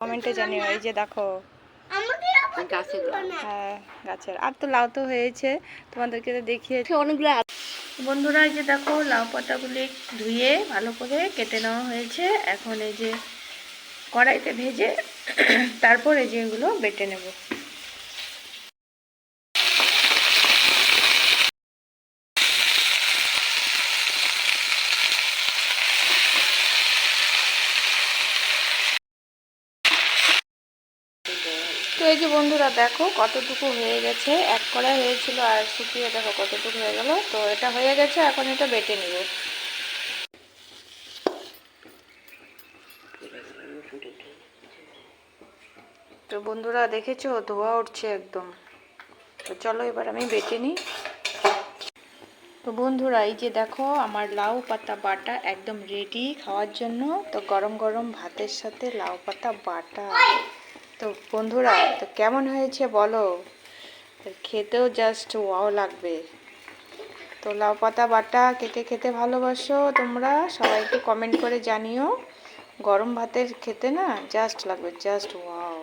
কমেন্টে জানিও। এই যে দেখো হ্যাঁ গাছের আর তো লাউ তো হয়েছে, তোমাদেরকে তো দেখিয়েছি অনেকগুলো। বন্ধুরা এই যে দেখো লাউ পাতাগুলি ধুয়ে ভালো করে কেটে নেওয়া হয়েছে। এখন এই যে কড়াইতে ভেজে তারপরে যে এগুলো বেটে নেব। তো এই যে বন্ধুরা দেখো কতটুকু হয়ে গেছে, এক কড়াই হয়েছিল আর শুকিয়ে দেখো কতটুকু হয়ে গেল। তো এটা হয়ে গেছে, এখন এটা বেটে নিব। তো বন্ধুরা দেখেছো ধোয়া উঠছে একদম। তো চলো এবার আমি বেটে নিই। তো বন্ধুরা এই যে দেখো আমার লাউ পাতা বাটা একদম রেডি খাওয়ার জন্য। তো গরম গরম ভাতের সাথে লাউ পাতা বাটা। তো বন্ধুরা তো কেমন হয়েছে বলো, খেতেও জাস্ট ওয়াও লাগবে। তো লাউ পাতা বাটা খেতে খেতে ভালোবাসো তোমরা সবাই, একটু কমেন্ট করে জানিও। গরম ভাতের খেতে না জাস্ট লাগবে, জাস্ট ওয়াও।